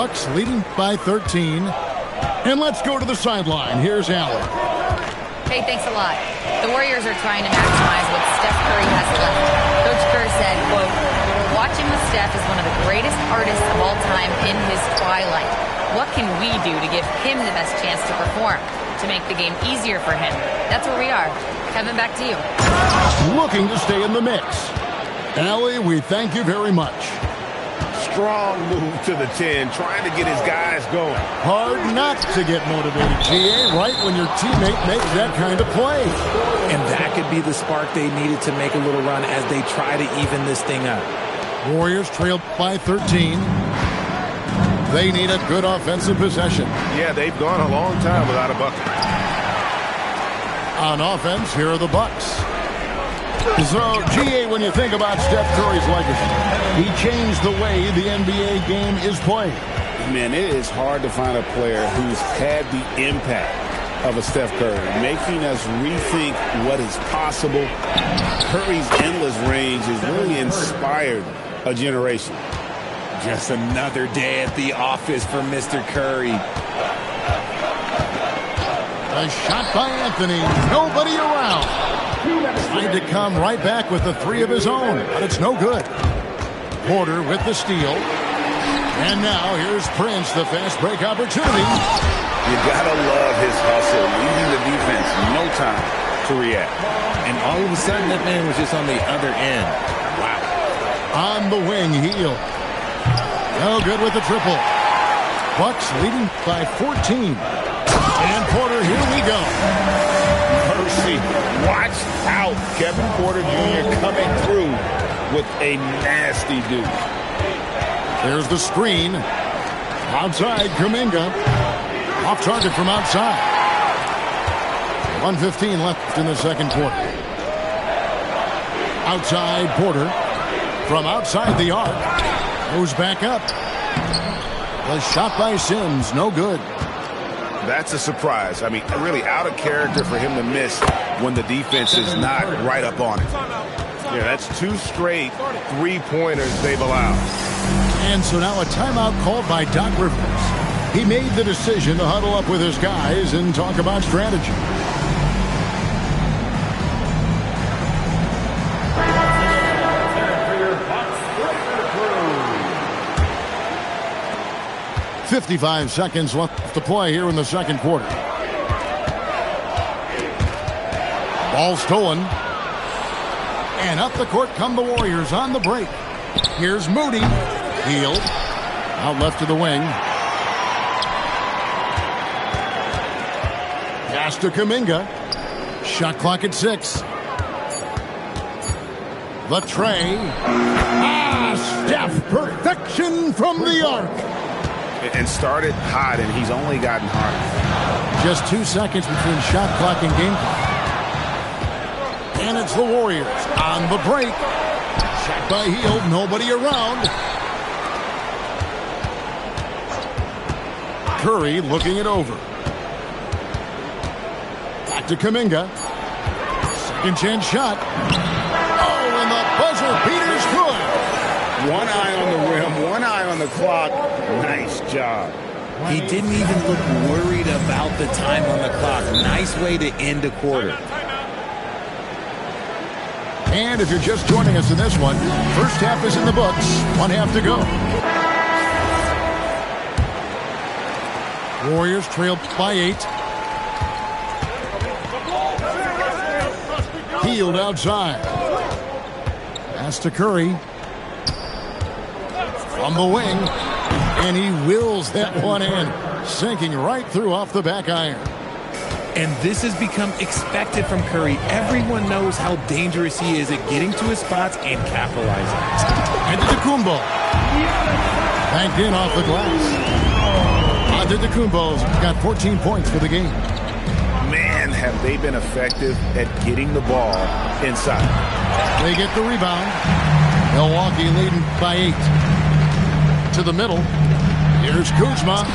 Bucks leading by 13. And let's go to the sideline. Here's Allen. Hey, thanks a lot. The Warriors are trying to maximize what Steph Curry has left. Coach Kerr said, quote, "Watching with Steph is one of the greatest artists of all time in his twilight. What can we do to give him the best chance to perform, to make the game easier for him?" That's where we are. Kevin, back to you. Looking to stay in the mix. Allie, we thank you very much. Strong move to the 10, trying to get his guys going. Hard not to get motivated, GA, right when your teammate makes that kind of play. And that could be the spark they needed to make a little run as they try to even this thing up. Warriors trailed by 13. They need a good offensive possession. Yeah, they've gone a long time without a bucket. On offense, here are the Bucks. So, GA, when you think about Steph Curry's legacy, he changed the way the NBA game is played. Man, it is hard to find a player who's had the impact of a Steph Curry, making us rethink what is possible. Curry's endless range has really inspired a generation. Just another day at the office for Mr. Curry. A shot by Anthony. Nobody around. Trying to come right back with the three of his own, but it's no good. Porter with the steal. And now here's Prince, the fast break opportunity. You gotta love his hustle, leaving the defense no time to react. And all of a sudden, that man was just on the other end. Wow. On the wing, Hield. No good with the triple. Bucks leading by 14. And Porter, here we go. Mercy. Watch out. Kevin Porter Jr. coming through with a nasty deuce. There's the screen. Outside, Kuminga. Off target from outside. 1:15 left in the second quarter. Outside, Porter. From outside the arc. Goes back up. The shot by Sims, no good. That's a surprise. I mean, really out of character for him to miss when the defense is not right up on it. Yeah, that's two straight three-pointers they've allowed. And so now a timeout called by Doc Rivers. He made the decision to huddle up with his guys and talk about strategy. .55 seconds left to play here in the second quarter. Ball stolen. And up the court come the Warriors on the break. Here's Moody. Hield. Out left to the wing. Pass to Kuminga. Shot clock at 6. The tray. Steph. Perfection from the arc. And started hot, and he's only gotten harder. Just 2 seconds between shot clock and game clock. And it's the Warriors on the break. Shot by Hield, nobody around. Curry looking it over. Back to Kuminga. Second chance shot. Oh, and the buzzer beater's good. One eye on the rim, one eye on the clock. Nice job. He didn't even look worried about the time on the clock. Nice way to end a quarter. And if you're just joining us in this one, first half is in the books. 1 half to go. Warriors trailed by 8. Hield outside. Pass to Curry. From the wing. And he wills that one in. Sinking right through off the back iron. And this has become expected from Curry. Everyone knows how dangerous he is at getting to his spots and capitalizing. Antetokounmpo. Banked in off the glass. Antetokounmpo's got 14 points for the game. Man, have they been effective at getting the ball inside. They get the rebound. Milwaukee leading by 8. To the middle. Here's Kuzma.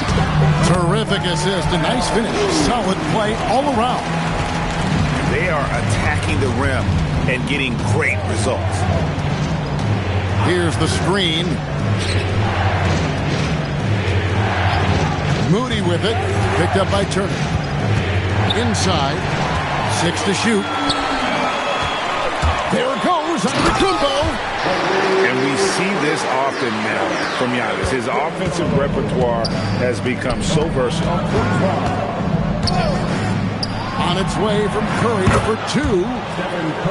Terrific assist. A nice finish. Solid play all around. They are attacking the rim and getting great results. Here's the screen. Moody with it. Picked up by Turner. Inside. 6 to shoot. There it goes. Antetokounmpo. And we see this often now from Giannis. His offensive repertoire has become so versatile. On its way from Curry for 2.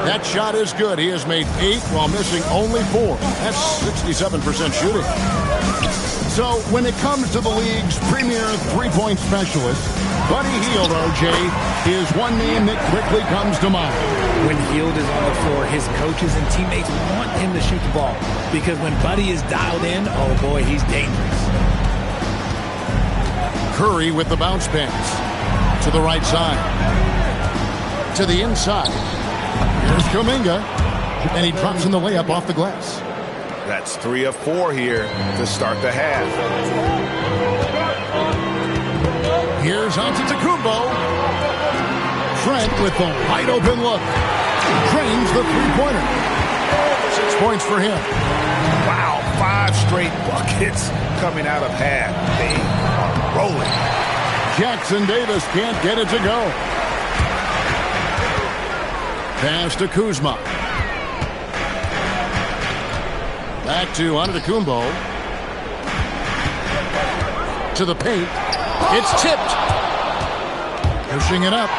That shot is good. He has made 8 while missing only 4. That's 67% shooting. So when it comes to the league's premier three-point specialist, Buddy Hield, RJ, is one name that quickly comes to mind. When Hield is on the floor, his coaches and teammates want him to shoot the ball. Because when Buddy is dialed in, oh boy, he's dangerous. Curry with the bounce pass. To the right side. To the inside. Here's Kuminga. And he drops in the layup off the glass. That's 3 of 4 here to start the half. Here's Antetokounmpo. Trent with the wide open look. Drains the three-pointer. 6 points for him. Wow, 5 straight buckets coming out of half. They are rolling. Jackson Davis can't get it to go. Pass to Kuzma. Back to Antetokounmpo. To the paint. It's tipped. Pushing it up.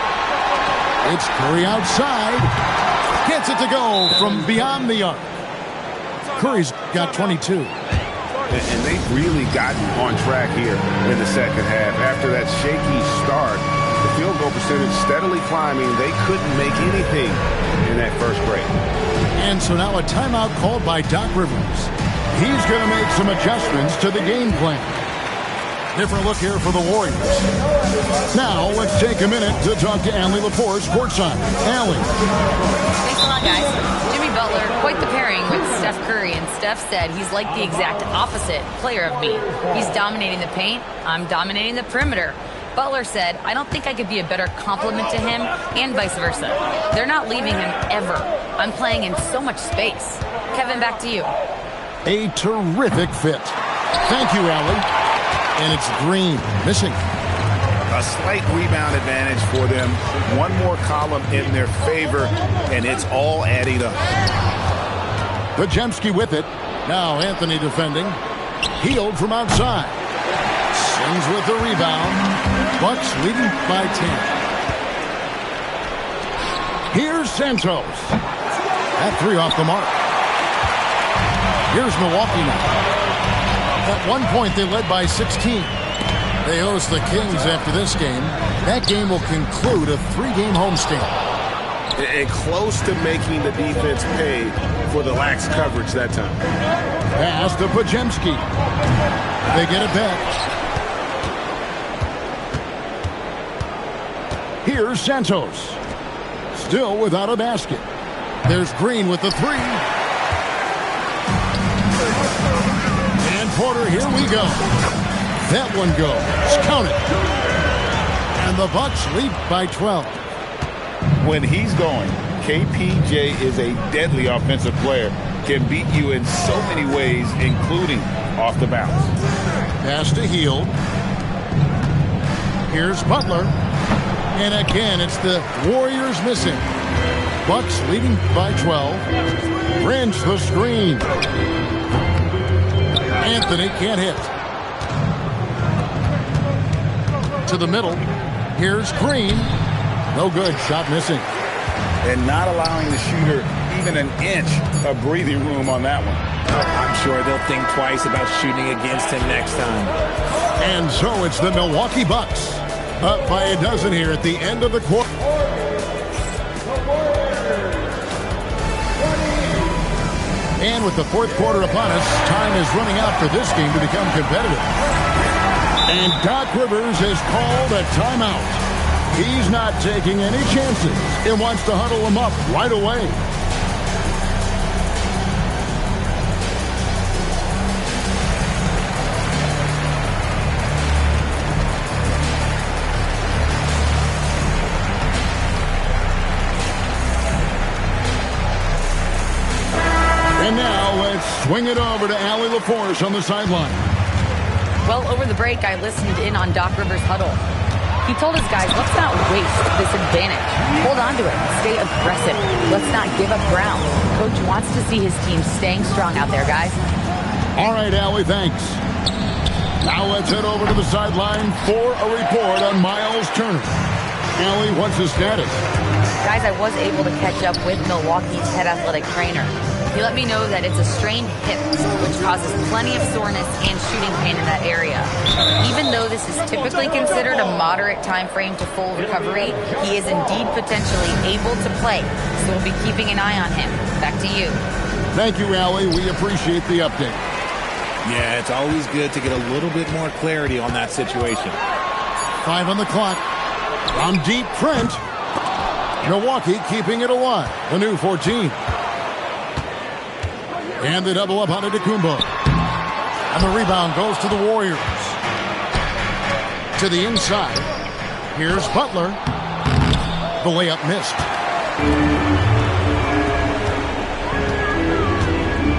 It's Curry outside. Gets it to go from beyond the arc. Curry's got 22. And they've really gotten on track here in the second half. After that shaky start, the field goal percentage steadily climbing. They couldn't make anything in that first break. And so now a timeout called by Doc Rivers. He's going to make some adjustments to the game plan. Different look here for the Warriors. Now let's take a minute to talk to Allie LaForce courtside. Allie. Thanks a lot, guys. Jimmy Butler, quite the pairing with Steph Curry, and Steph said he's like the exact opposite player of me. He's dominating the paint, I'm dominating the perimeter. Butler said, I don't think I could be a better complement to him, and vice versa. They're not leaving him ever. I'm playing in so much space. Kevin, back to you. A terrific fit. Thank you, Allie. And it's Green missing. A slight rebound advantage for them. One more column in their favor, and it's all adding up. Podziemski with it. Now Anthony defending. Hield from outside. Sings with the rebound. Bucks leading by 10. Here's Santos. That 3 off the mark. Here's Milwaukee now. At one point, they led by 16. They host the Kings after this game. That game will conclude a 3-game homestand. And close to making the defense pay for the lax coverage that time. Pass to Podziemski. They get it back. Here's Santos. Still without a basket. There's Green with the 3. Porter, here we go. That one goes. Count it. And the Bucks lead by 12. When he's going, KPJ is a deadly offensive player. Can beat you in so many ways, including off the bounce. Pass to Hield. Here's Butler. And again, it's the Warriors missing. Bucks leading by 12. Fringe the screen. Anthony can't hit. To the middle. Here's Green. No good. Shot missing. And not allowing the shooter even an inch of breathing room on that one. I'm sure they'll think twice about shooting against him next time. And so it's the Milwaukee Bucks. Up by a dozen here at the end of the quarter. And with the fourth quarter upon us, time is running out for this game to become competitive. And Doc Rivers has called a timeout. He's not taking any chances and wants to huddle them up right away. And now let's swing it over to Allie LaForce on the sideline. Well, over the break, I listened in on Doc Rivers' huddle. He told his guys, let's not waste this advantage. Hold on to it. Stay aggressive. Let's not give up ground. Coach wants to see his team staying strong out there, guys. All right, Allie, thanks. Now let's head over to the sideline for a report on Miles Turner. Allie, what's his status? Guys, I was able to catch up with Milwaukee's head athletic trainer. He let me know that it's a strained hip, which causes plenty of soreness and shooting pain in that area. Even though this is typically considered a moderate time frame to full recovery, he is indeed potentially able to play, so we'll be keeping an eye on him. Back to you. Thank you, Allie. We appreciate the update. Yeah, it's always good to get a little bit more clarity on that situation. 5 on the clock. From deep, Trent. Milwaukee keeping it alive. The new 14. And the double up on Antetokounmpo. And the rebound goes to the Warriors. To the inside. Here's Butler. The layup missed.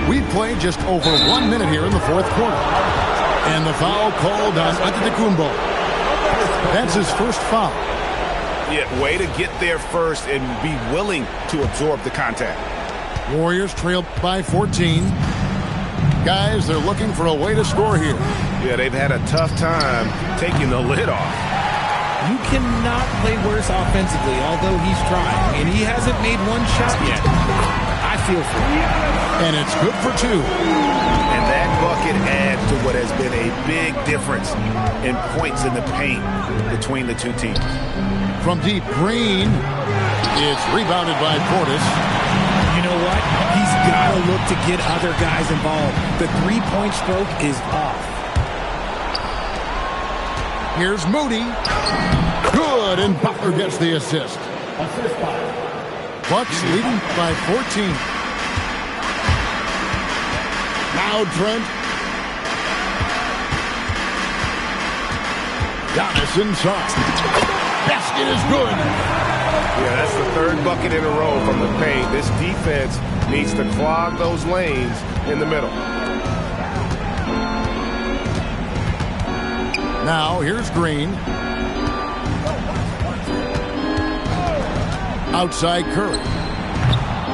We've played just over 1 minute here in the fourth quarter. And the foul called on Antetokounmpo. That's his first foul. Yeah, way to get there first and be willing to absorb the contact. Warriors trailed by 14. Guys, they're looking for a way to score here. Yeah, they've had a tough time taking the lid off. You cannot play worse offensively, although he's trying, and he hasn't made one shot yet. I feel for him. And it's good for 2. And that bucket adds to what has been a big difference in points in the paint between the two teams. From deep, Green. It's rebounded by Portis. You know what? He's got to look to get other guys involved. The three-point stroke is off. Here's Moody. Good, and Butler gets the assist. Bucks leading by 14. Now Trent. Giannis inside. Basket is good. Yeah, that's the third bucket in a row from the paint. This defense needs to clog those lanes in the middle. Now here's Green. Outside Curry.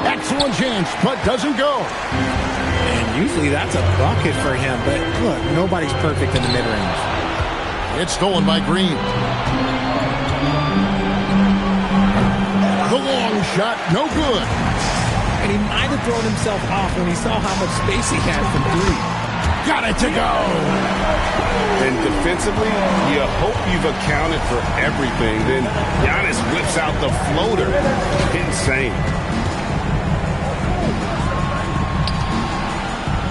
Excellent chance, but doesn't go. And usually that's a bucket for him, but look, nobody's perfect in the mid-range. It's stolen by Green. The long shot, no good. And he might have thrown himself off when he saw how much space he had from 3. Got it to go. And defensively, you hope you've accounted for everything. Then Giannis whips out the floater. Insane.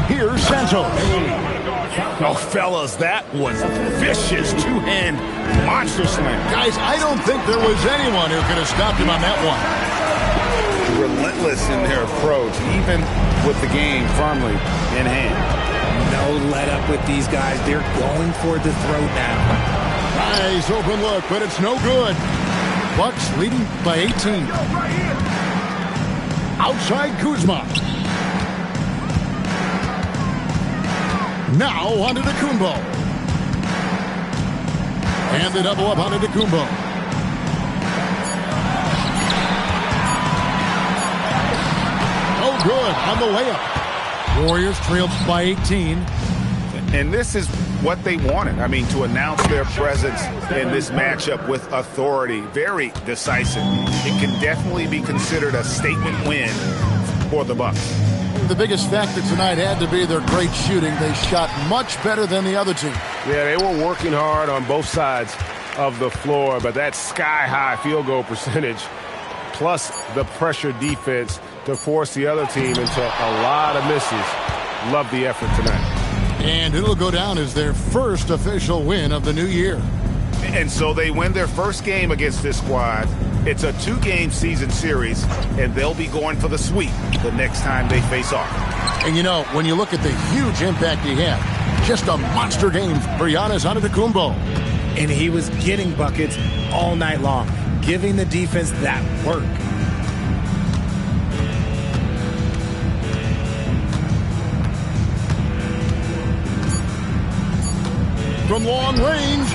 Here's Santos. Oh, fellas, that was vicious two-hand monster slam. Guys, I don't think there was anyone who could have stopped him on that one. Relentless in their approach, even with the game firmly in hand. No let up with these guys. They're going for the throat now. Nice open look, but it's no good. Bucks leading by 18. Outside Kuzma. Now on to Antetokounmpo. And the double up on Antetokounmpo. Oh, good on the layup. Warriors trailed by 18. And this is what they wanted. I mean, to announce their presence in this matchup with authority. Very decisive. It can definitely be considered a statement win for the Bucks. The biggest factor tonight had to be their great shooting. They shot much better than the other team. Yeah, they were working hard on both sides of the floor, but that sky-high field goal percentage plus the pressure defense to force the other team into a lot of misses. Love the effort tonight. And it'll go down as their first official win of the new year. And so they win their first game against this squad. It's a 2-game season series, and they'll be going for the sweep the next time they face off. And you know, when you look at the huge impact he had, just a monster game for Giannis Antetokounmpo. And he was getting buckets all night long, giving the defense that work. from long range.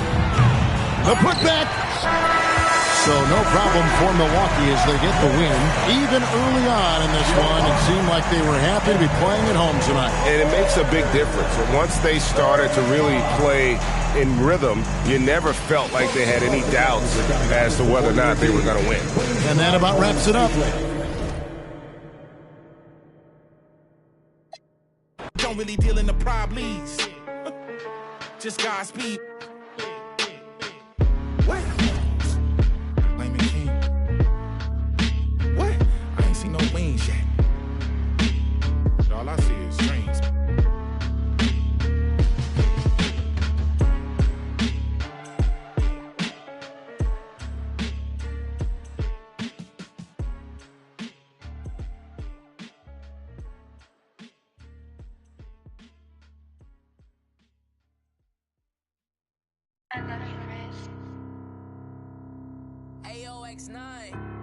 The putback. So no problem for Milwaukee as they get the win. Even early on in this one, it seemed like they were happy to be playing at home tonight. And it makes a big difference. Once they started to really play in rhythm, you never felt like they had any doubts as to whether or not they were going to win. And that about wraps it up. Don't really deal in the problems. Just Godspeed. What? Blame it, King. What? I ain't seen no wings yet. But all I see is strings. AOX9